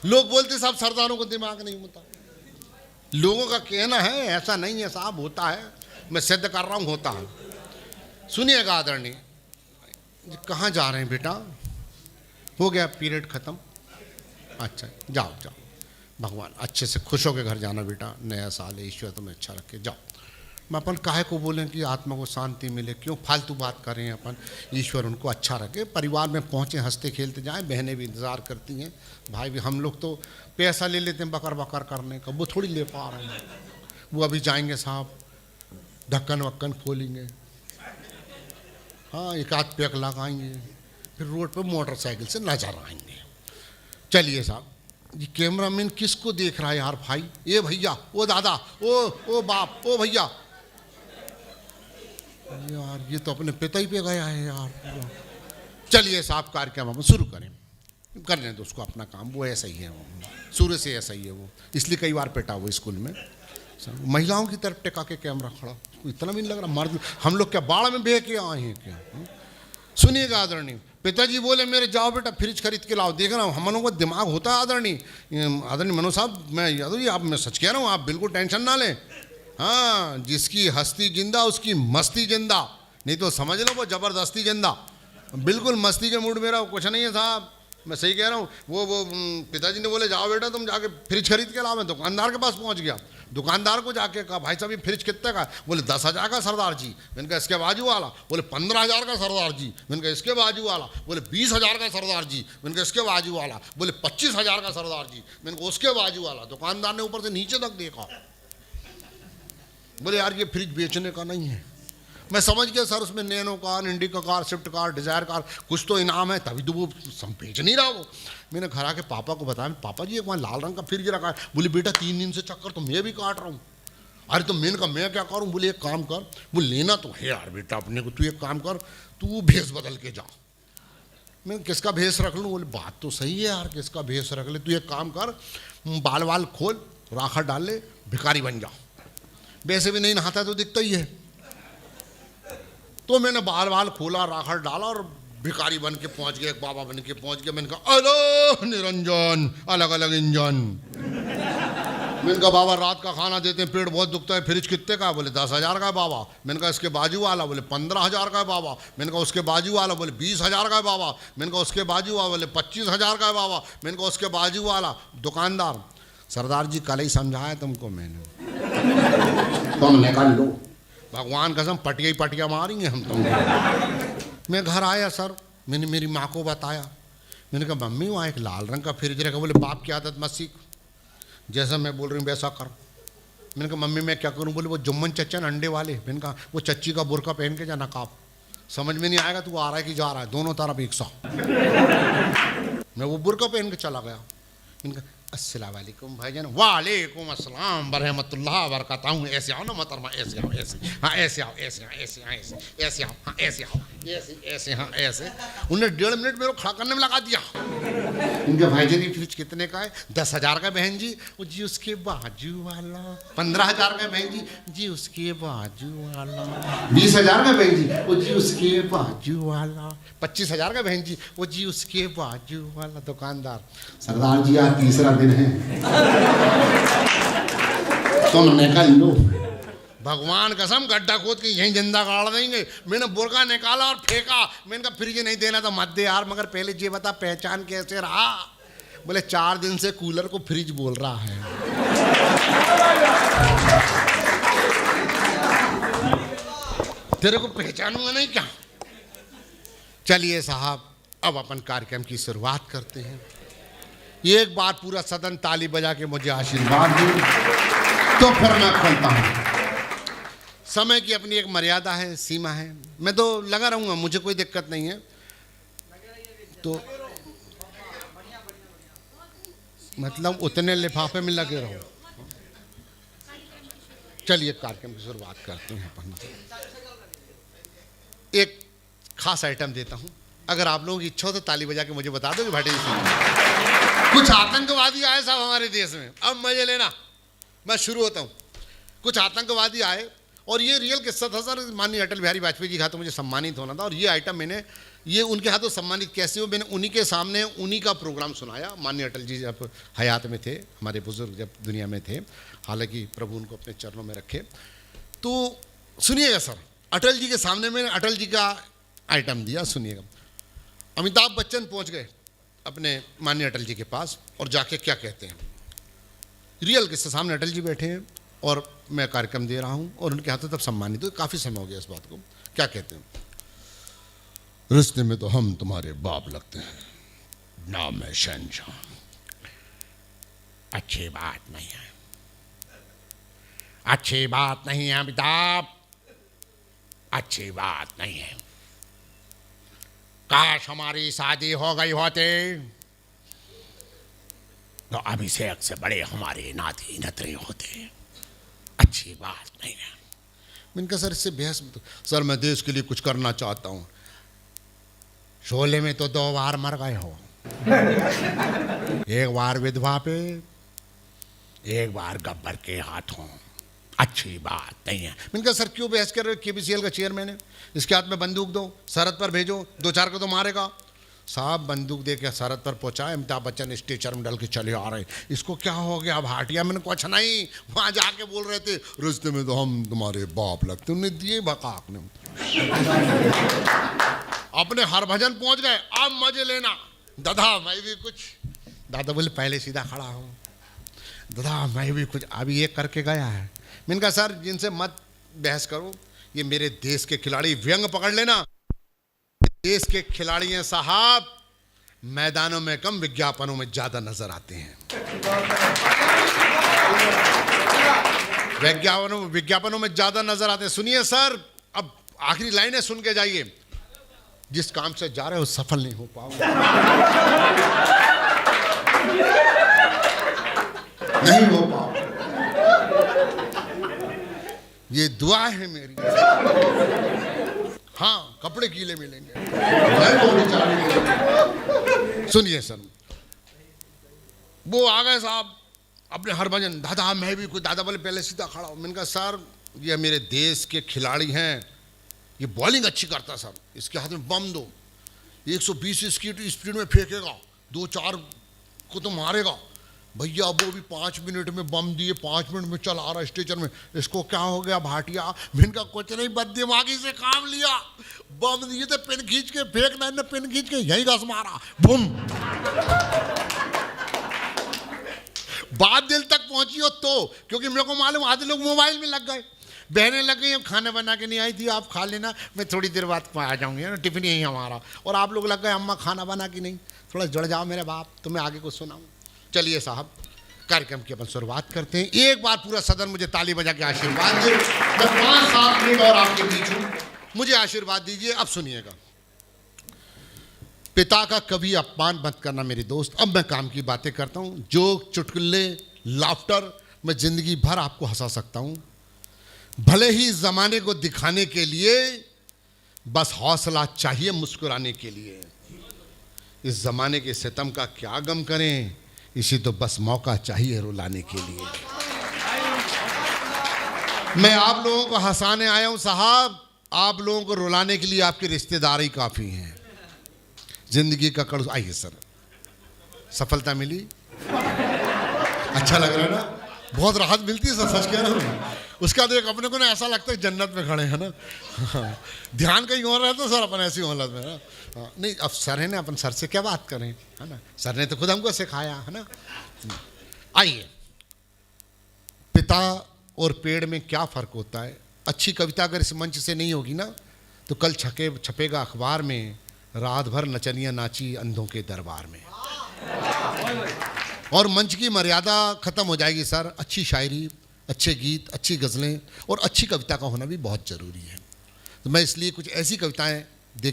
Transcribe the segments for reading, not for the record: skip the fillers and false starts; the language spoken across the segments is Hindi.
लोग बोलते सब सरदारों को दिमाग नहीं होता। लोगों का कहना है, ऐसा नहीं है साहब, होता है। मैं सिद्ध कर रहा हूँ, होता है। सुनिएगा आदरणीय, कहाँ जा रहे हैं बेटा? हो गया पीरियड खत्म? अच्छा जाओ जाओ, भगवान अच्छे से खुश होकर घर जाना बेटा, नया साल है, ईश्वर तुम्हें अच्छा रखे, जाओ। मैं अपन काहे को बोलें कि आत्मा को शांति मिले, क्यों फालतू बात कर रहे हैं अपन। ईश्वर उनको अच्छा रखे, परिवार में पहुँचे, हंसते खेलते जाएं। बहनें भी इंतज़ार करती हैं, भाई भी। हम लोग तो पैसा ले लेते हैं बकर बकर करने का, वो थोड़ी ले पा रहे हैं। वो अभी जाएंगे साहब, ढक्कन वक्कन खोलेंगे, हाँ एक आध पैक लगाएंगे, फिर रोड पर मोटरसाइकिल से नजर आएंगे। चलिए साहब, ये कैमरामैन किसको देख रहा है यार भाई? ये भैया, ओ दादा, ओ बाप, ओ भैया, यार ये तो अपने पिता ही पे गया है यार। चलिए साहब, कार्यक्रम हम शुरू करें, करने दो उसको अपना काम, वो ऐसा ही है, वो शुरू से ऐसा ही है वो, इसलिए कई बार पिटा वो स्कूल में। महिलाओं की तरफ टिका के कैमरा खड़ा, इतना भी नहीं लग रहा मर्द। हम लोग क्या बाढ़ में बह के आए हैं क्या? सुनिएगा आदरणीय, पिताजी बोले मेरे जाओ बेटा फ्रिज खरीद के लाओ। देख रहा हूँ हम लोगों को दिमाग होता है आदरणीय मनोज साहब, मैं याद जी आप, मैं सच कह रहा हूँ, आप बिल्कुल टेंशन ना लें। हाँ, जिसकी हस्ती जिंदा उसकी मस्ती जिंदा, नहीं तो समझ लो वो जबरदस्ती जिंदा। बिल्कुल मस्ती के मूड में रहो, कुछ नहीं है साहब, मैं सही कह रहा हूँ। वो पिताजी ने बोले जाओ बेटा तुम जाके फ्रिज खरीद के लाओ। मैं दुकानदार के पास पहुँच गया, दुकानदार को जाके कहा भाई साहब ये फ्रिज कितने का? बोले 10,000 का सरदार जी। मैंने कहा इसके बाजू वाला? बोले 15,000 का सरदार जी। मैंने कहा इसके बाजू वाला? बोले 20,000 का सरदार जी। मैंने कहा इसके बाजू वाला? बोले 25,000 का सरदार जी। मैंने कहा उसके बाजू वाला? दुकानदार ने ऊपर से नीचे तक देखा, बोले यार ये फ्रिज बेचने का नहीं है। मैं समझ गया सर उसमें Nano car, Indica car, Swift car, Dzire car कुछ तो इनाम है, तभी तो वो बेच नहीं रहा वो। मैंने घर आके पापा को बताया, पापा जी एक वहाँ लाल रंग का फ्रिज रखा है। बोले बेटा 3 दिन से चक्कर तो मैं भी काट रहा हूँ। अरे तो मैंने कहा मैं क्या करूँ? बोले एक काम कर, वो लेना तो है यार बेटा अपने को, तू एक काम कर, तू भेष बदल के जा। मैं किसका भेष रख लूँ? बोले बात तो सही है यार, किसका भेष रख ले, तू एक काम कर, बाल वाल खोल, राखा डाल ले, भिखारी बन जा। वैसे भी नहीं नहाता तो दिखता ही है। तो मैंने बाल वाल खोला, राखड़ डाला और भिखारी बन के पहुंच गया, एक बाबा बन के पहुंच गया। मैंने कहा अलो निरंजन, अलग अलग इंजन। मैंने कहा बाबा रात का खाना देते हैं, पेट बहुत दुखता है, फ्रिज कितने का? बोले 10,000 का है बाबा। मैंने कहा इसके बाजू वाला? बोले 15,000 का है बाबा। मैंने कहा उसके बाजू वाला? बोले 20,000 का है बाबा। मैंने कहा उसके बाजू वाला? बोले 25,000 का है बाबा। मैंने कहा उसके बाजू वाला? दुकानदार, सरदार जी कल ही समझाया तुमको मैंने, तुम निकाल लो। भगवान कसम पटिया ही पटिया मारेंगे हम तुम। मैं घर आया सर, मैंने मेरी माँ को बताया। मैंने कहा मम्मी वहाँ एक लाल रंग का फ्रिज रखा। बोले बाप की आदत मत सीख, जैसा मैं बोल रही हूँ वैसा कर। मैंने कहा मम्मी मैं क्या करूँ? बोले वो जुम्मन चच्चन अंडे वाले। मैंने कहा वो चच्ची का बुरका पहन के जा, नकाब, समझ में नहीं आएगा तू आ रहा है कि जा रहा है, दोनों तरफ एक सा। मैं वो बुरका पहन के चला गया। मैंने कहा अस्सलाम वालेकुम भाईजान। वालेकुम अस्सलाम बरहमतुल्लाह बरकातहू। ऐसे आओ ना मोहतरमा, ऐसे आओ, ऐसे, हाँ ऐसे आओ, ऐसे, हाँ ऐसे, हाँ ऐसे, ऐसे आओ, हाँ ऐसे आओ, ऐसे ऐसे, हाँ ऐसे। उन्होंने 1.5 मिनट मेरे को खड़ा करने में लगा दिया। इनके भाईजान ये फ्रिज कितने का है? 10,000 का बहन जी। वो जी उसके बाजू वाला? 15,000 का बहन जी। जी उसके बाजू वाला? 20,000 का बहन जी। वो जी उसके बाजू वाला? 25,000 का बहन जी। वो जी उसके बाजू वाला? दुकानदार, सरदार जी आज तीसरा दिन है, तुम निकल लो। भगवान कसम गड्ढा खोद के यहीं जिंदा गाड़ देंगे। मैंने बुरका निकाला और फेंका। मैंने कहा फ्रिज नहीं देना तो मत दे यार, मगर पहले ये बता पहचान कैसे रहा? बोले 4 दिन से कूलर को फ्रिज बोल रहा है। तेरे को पहचानूंगा नहीं क्या? चलिए साहब, अब अपन कार्यक्रम की शुरुआत करते हैं। एक बार पूरा सदन ताली बजा के मुझे आशीर्वाद दे तो फिर मैं खोलता हूँ। समय की अपनी एक मर्यादा है, सीमा है। मैं तो लगा रहूँगा, मुझे कोई दिक्कत नहीं है। तो मतलब उतने लिफाफे में लगे रहो। चलिए कार्यक्रम की शुरुआत करते हैं अपन। एक खास आइटम देता हूँ, अगर आप लोगों की इच्छा हो तो ताली बजा के मुझे बता दो कि भाटी जी कुछ आतंकवादी आए साहब हमारे देश में। अब मजे लेना, मैं शुरू होता हूँ। कुछ आतंकवादी आए और ये रियल किस्सा था सर। माननीय अटल बिहारी वाजपेयी जी का तो मुझे सम्मानित होना था और ये आइटम मैंने ये उनके हाथों सम्मानित कैसे हो, मैंने उन्हीं के सामने उन्हीं का प्रोग्राम सुनाया। माननीय अटल जी जब हयात में थे, हमारे बुजुर्ग जब दुनिया में थे, हालांकि प्रभु उनको अपने चरणों में रखे। तो सुनिएगा सर, अटल जी के सामने मैंने अटल जी का आइटम दिया, सुनिएगा। अमिताभ बच्चन पहुंच गए अपने माननीय अटल जी के पास और जाके क्या कहते हैं, रियल के सामने अटल जी बैठे हैं और मैं कार्यक्रम दे रहा हूं और उनके हाथों तब सम्मानित हो, काफ़ी समय हो गया इस बात को। क्या कहते हैं, रिश्ते में तो हम तुम्हारे बाप लगते हैं, नाम है शहनशाह। अच्छी बात नहीं है, अच्छी बात नहीं है अमिताभ, अच्छी बात नहीं है। काश हमारी शादी हो गई होती तो अभिषेक से बड़े हमारे नाती नतरे होते। अच्छी बात नहीं है। मैंने कहा सर इससे बहस, सर मैं देश के लिए कुछ करना चाहता हूं। शोले में तो 2 बार मर गए हो, एक बार विधवा पे, एक बार गब्बर के हाथों। अच्छी बात नहीं है। मैंने कहा सर क्यों बहस कर रहे हो, केबीसीएल का चेयरमैन है, इसके हाथ में बंदूक दो, सरहद पर भेजो, 2-4 को तो मारेगा। साहब बंदूक दे के सरहद पर पहुंचाए, अमिताभ बच्चन स्टेचर में डल के चले आ रहे, इसको क्या हो गया भाटिया। मैंने कुछ नहीं, वहां जाके बोल रहे थे रिश्ते में तो हम तुम्हारे बाप लगते, उन्हें दिए भकाक ने। अपने हरभजन पहुंच गए, अब मजे लेना दादा, मैं भी कुछ। दादा बोले पहले सीधा खड़ा हो, दादा मैं भी कुछ अभी ये करके गया है। मैंने कहा सर जिनसे मत बहस करो, ये मेरे देश के खिलाड़ी, व्यंग पकड़ लेना, देश के खिलाड़ी हैं साहब, मैदानों में कम विज्ञापनों में ज्यादा नजर आते हैं। विज्ञापनों में ज्यादा नजर आते हैं। सुनिए सर, अब आखिरी लाइनें सुन के जाइए। जिस काम से जा रहे हो सफल नहीं हो पाओगे, नहीं हो पाओगे, ये दुआ है मेरी। हाँ कपड़े गीले मिलेंगे। सुनिए सर, वो आ गए साहब अपने हरभजन, दादा मैं भी कुछ। दादा बोले पहले सीधा खड़ा हो। मैंने कहा सर ये मेरे देश के खिलाड़ी हैं, ये बॉलिंग अच्छी करता सर, इसके हाथ में बम दो, 120 स्पीड में फेंकेगा, 2-4 को तो मारेगा। भैया वो भी 5 मिनट में बम दिए, 5 मिनट में चला आ रहा स्टेशन में, इसको क्या हो गया भाटिया। मैंने कहा कुछ नहीं, बददिमागी से काम लिया, बम दिए थे, पिन खींच के फेंकना है, पिन खींच के यही घस मारा, बूम। बात दिल तक पहुंची हो तो, क्योंकि मेरे को मालूम आधे लोग मोबाइल में लग गए, बहनें लग गई, खाना बना के नहीं आई थी, आप खा लेना, मैं थोड़ी देर बाद आ जाऊंगी ना, टिफिन यही हमारा। और आप लोग लग गए अम्मा खाना बना के नहीं, थोड़ा जुड़ जाओ मेरे बाप, तो मैं आगे कुछ सुनाऊं। चलिए साहब कार्यक्रम की अपन शुरुआत करते हैं। एक बार पूरा सदन मुझे ताली बजा के आशीर्वाद दे। मैं 5-7 मिनट और आपके बीच हूं, मुझे आशीर्वाद दीजिए। अब सुनिएगा, पिता का कभी अपमान मत करना मेरे दोस्त। अब मैं काम की बातें करता हूं। जोक, चुटकुले, लाफ्टर, मैं जिंदगी भर आपको हंसा सकता हूं। भले ही जमाने को दिखाने के लिए बस हौसला चाहिए मुस्कुराने के लिए। इस जमाने के सितम का क्या गम करें, इसी तो बस मौका चाहिए रुलाने के लिए। मैं आप लोगों को हंसाने आया हूं साहब, आप लोगों को रुलाने के लिए आपके रिश्तेदार ही काफी हैं। जिंदगी का कड़ू, आइए सर, सफलता मिली, अच्छा लग रहा है ना, बहुत राहत मिलती है सर, सच कह रहा हूं। उसका तो एक अपने को ना ऐसा लगता है जन्नत में खड़े हैं ना। ध्यान कहीं और रहता सर, अपन ऐसी हालत में ना। नहीं अब सर है ना, अपन सर से क्या बात करें, है ना, सर ने तो खुद हमको सिखाया है ना। आइए, पिता और पेड़ में क्या फर्क होता है। अच्छी कविता अगर इस मंच से नहीं होगी ना, तो कल छपेगा अखबार में, रात भर नचनिया नाची अंधों के दरबार में, और मंच की मर्यादा खत्म हो जाएगी सर। अच्छी शायरी, अच्छे गीत, अच्छी गज़लें और अच्छी कविता का होना भी बहुत ज़रूरी है। तो मैं इसलिए कुछ ऐसी कविताएं दे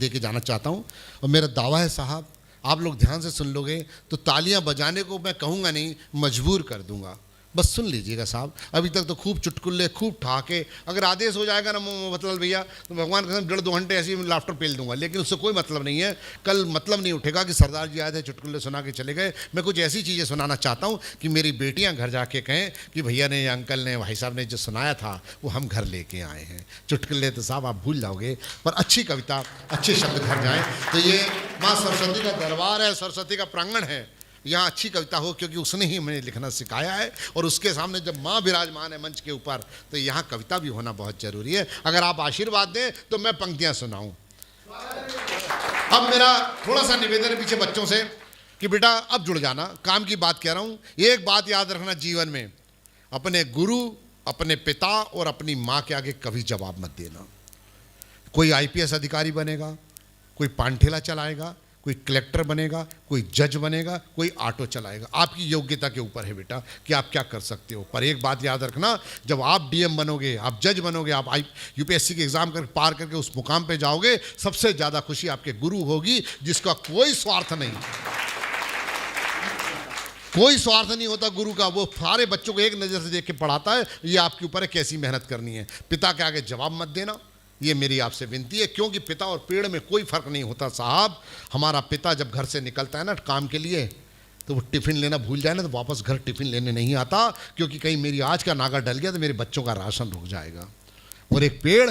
के जाना चाहता हूं। और मेरा दावा है साहब, आप लोग ध्यान से सुन लोगे तो तालियां बजाने को मैं कहूँगा नहीं, मजबूर कर दूंगा। बस सुन लीजिएगा साहब, अभी तक तो खूब चुटकुल्ले, खूब ठहाके, अगर आदेश हो जाएगा ना मतलब भैया तो भगवान कसम 1.5-2 घंटे ऐसे ही लाफ्टर पेल दूंगा, लेकिन उससे कोई मतलब नहीं है। कल मतलब नहीं उठेगा कि सरदार जी आए थे चुटकुल्ले सुना के चले गए। मैं कुछ ऐसी चीज़ें सुनाना चाहता हूँ कि मेरी बेटियाँ घर जाके कहें कि भैया ने, अंकल ने, भाई साहब ने जो सुनाया था वो हम घर लेके आए हैं। चुटकुल्ले तो साहब आप भूल जाओगे, पर अच्छी कविता, अच्छे शब्द घर जाएँ। तो ये माँ सरस्वती का दरबार है, सरस्वती का प्रांगण है, यहाँ अच्छी कविता हो, क्योंकि उसने ही हमें लिखना सिखाया है। और उसके सामने जब माँ विराजमान है मंच के ऊपर, तो यहाँ कविता भी होना बहुत जरूरी है। अगर आप आशीर्वाद दें तो मैं पंक्तियाँ सुनाऊं। अब मेरा थोड़ा सा निवेदन है पीछे बच्चों से कि बेटा अब जुड़ जाना, काम की बात कह रहा हूँ। एक बात याद रखना जीवन में, अपने गुरु, अपने पिता और अपनी माँ के आगे कभी जवाब मत देना। कोई IPS अधिकारी बनेगा, कोई पानठेला चलाएगा, कोई कलेक्टर बनेगा, कोई जज बनेगा, कोई ऑटो चलाएगा, आपकी योग्यता के ऊपर है बेटा कि आप क्या कर सकते हो। पर एक बात याद रखना, जब आप DM बनोगे, आप जज बनोगे, आप UPSC के एग्जाम कर पार करके उस मुकाम पे जाओगे, सबसे ज़्यादा खुशी आपके गुरु होगी, जिसका कोई स्वार्थ नहीं, कोई स्वार्थ नहीं होता गुरु का। वो सारे बच्चों को एक नज़र से देख के पढ़ाता है, ये आपके ऊपर है कैसी मेहनत करनी है। पिता के आगे जवाब मत देना, ये मेरी आपसे विनती है, क्योंकि पिता और पेड़ में कोई फर्क नहीं होता साहब। हमारा पिता जब घर से निकलता है ना काम के लिए, तो वो टिफ़िन लेना भूल जाए ना तो वापस घर टिफ़िन लेने नहीं आता, क्योंकि कहीं मेरी आज का नागा डल गया तो मेरे बच्चों का राशन रुक जाएगा। और एक पेड़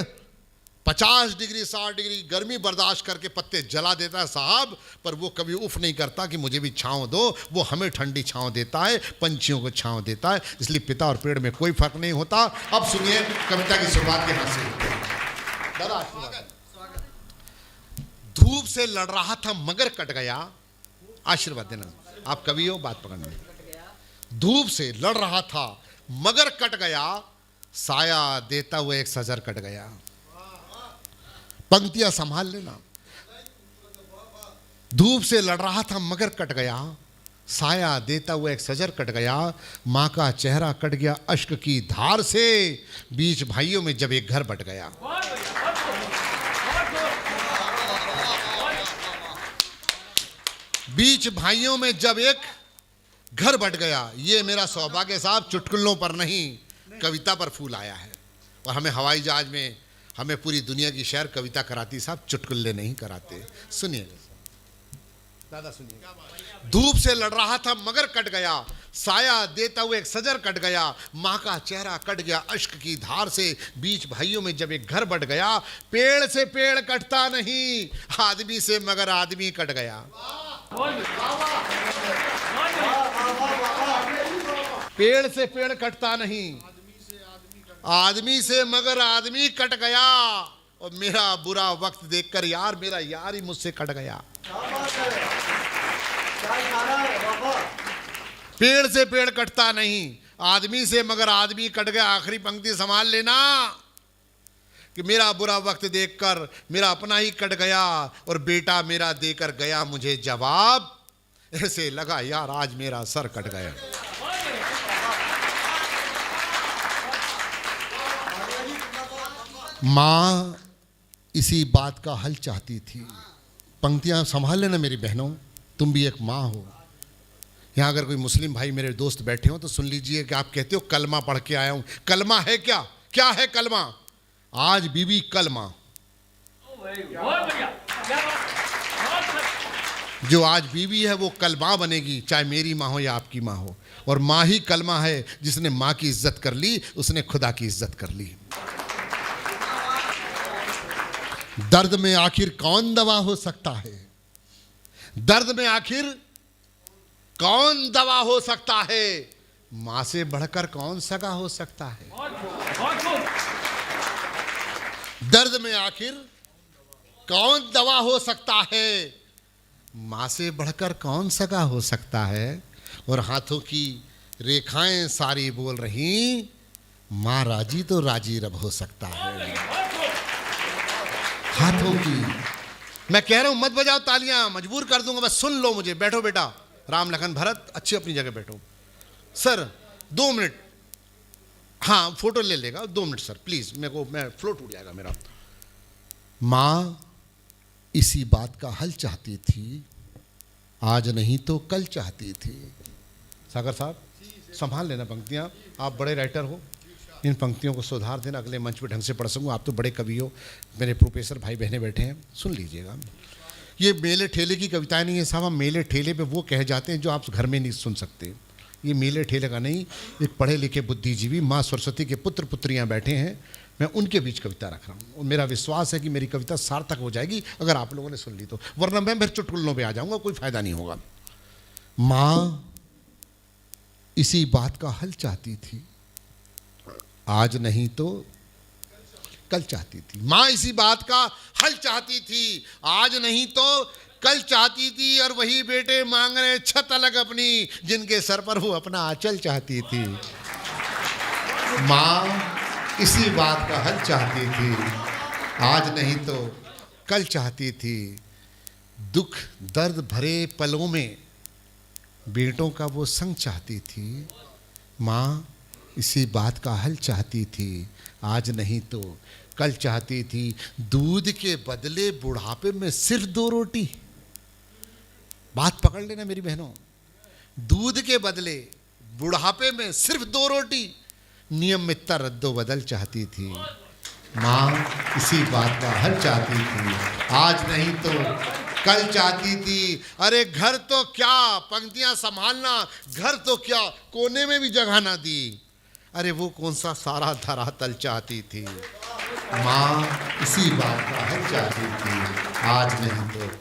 50 डिग्री 60 डिग्री गर्मी बर्दाश्त करके पत्ते जला देता है साहब, पर वो कभी उफ नहीं करता कि मुझे भी छाँव दो, वो हमें ठंडी छाँव देता है, पंछियों को छाँव देता है। इसलिए पिता और पेड़ में कोई फर्क नहीं होता। अब सुनिए कविता की शुरुआत के हाथ से। धूप से लड़ रहा था मगर कट गया, आशीर्वाद देना, आप कवि हो, बात पकड़ना। धूप से लड़ रहा था मगर कट गया, साया देता हुआ एक सजर कट गया। पंक्तियां संभाल लेना। धूप से लड़ रहा था मगर कट गया, साया देता हुआ एक सजर कट गया। माँ का चेहरा कट गया अश्क की धार से, बीच भाइयों में जब एक घर बट गया। बीच भाइयों में जब एक घर बट गया। ये मेरा सौभाग्य साहब, चुटकुलों पर नहीं कविता पर फूल आया है। और हमें हवाई जहाज में हमें पूरी दुनिया की शहर कविता कराती साहब, चुटकुल्ले नहीं कराते। सुनिए दादा, सुनिए। धूप से लड़ रहा था मगर कट गया, साया देता हुआ एक सजर कट गया। माँ का चेहरा कट गया अश्क की धार से, बीच भाइयों में जब एक घर बट गया। पेड़ से पेड़ कटता नहीं, आदमी से मगर आदमी कट गया। पेड़ से पेड़ कटता नहीं, आदमी से मगर आदमी कट गया। और मेरा बुरा वक्त देखकर यार, मेरा यार ही मुझसे कट गया। पेड़ से पेड़ कटता नहीं, आदमी से मगर आदमी कट गया। आखिरी पंक्ति संभाल लेना कि मेरा बुरा वक्त देखकर मेरा अपना ही कट गया, और बेटा मेरा देकर गया मुझे जवाब, ऐसे लगा यार आज मेरा सर कट गया। माँ इसी बात का हल चाहती थी। पंक्तियां संभाल लेना मेरी बहनों, तुम भी एक माँ हो। यहाँ अगर कोई मुस्लिम भाई मेरे दोस्त बैठे हो तो सुन लीजिए कि आप कहते हो कलमा पढ़ के आया हूं। कलमा है क्या? क्या है कलमा? आज बीबी कलमा, जो आज बीवी है वो कलमा बनेगी, चाहे मेरी माँ हो या आपकी माँ हो। और माँ ही कलमा है, जिसने माँ की इज्जत कर ली उसने खुदा की इज्जत कर ली। दर्द में आखिर कौन दवा हो सकता है? दर्द में आखिर कौन दवा हो सकता है? मां से बढ़कर कौन सगा हो सकता है? दर्द में आखिर कौन दवा हो सकता है? मां से बढ़कर कौन सगा हो सकता है? और हाथों की रेखाएं सारी बोल रही, मां राजी तो राजी रब हो सकता है। हाथों की, मैं कह रहा हूं मत बजाओ तालियां, मजबूर कर दूंगा, बस सुन लो मुझे। बैठो बेटा, राम लखन भरत अच्छी अपनी जगह बैठो। सर 2 मिनट, हाँ फोटो ले लेगा 2 मिनट सर प्लीज, मेरे को मैं फ्लो टूट जाएगा मेरा। माँ इसी बात का हल चाहती थी, आज नहीं तो कल चाहती थी। सागर साहब संभाल लेना पंक्तियाँ, आप बड़े राइटर हो, इन पंक्तियों को सुधार देना, अगले मंच पे ढंग से पढ़ सकूँ। आप तो बड़े कवि हो, मेरे प्रोफेसर भाई बहनें बैठे हैं, सुन लीजिएगा। ये मेले ठेले की कविताएं नहीं है साहब, हम मेले ठेले पे वो कह जाते हैं जो आप घर में नहीं सुन सकते। ये मेले ठेले का नहीं, एक पढ़े लिखे बुद्धिजीवी माँ सरस्वती के पुत्र पुत्रियाँ बैठे हैं, मैं उनके बीच कविता रख रहा हूँ। और मेरा विश्वास है कि मेरी कविता सार्थक हो जाएगी अगर आप लोगों ने सुन ली तो, वरना मैं फिर चुटकुलों पे आ जाऊँगा, कोई फायदा नहीं होगा। माँ इसी बात का हल चाहती थी, आज नहीं तो कल चाहती थी। माँ इसी बात का हल चाहती थी, आज नहीं तो कल चाहती थी। और वही बेटे मांग रहे छत अलग अपनी, जिनके सर पर वो अपना आंचल चाहती थी। माँ इसी बात का हल चाहती थी, आज नहीं तो कल चाहती थी। दुख दर्द भरे पलों में बेटों का वो संग चाहती थी। माँ इसी बात का हल चाहती थी, आज नहीं तो कल चाहती थी। दूध के बदले बुढ़ापे में सिर्फ 2 रोटी, बात पकड़ लेना मेरी बहनों, दूध के बदले बुढ़ापे में सिर्फ 2 रोटी, नियमितता रद्दो बदल चाहती थी। माँ इसी बात का हल चाहती थी, आज नहीं तो कल चाहती थी। अरे घर तो क्या, पंक्तियां संभालना, घर तो क्या कोने में भी जगह ना दी। अरे वो कौन सा सारा धरातल चाहती थी। माँ इसी बात का हल चाहती थी, आज नहीं तो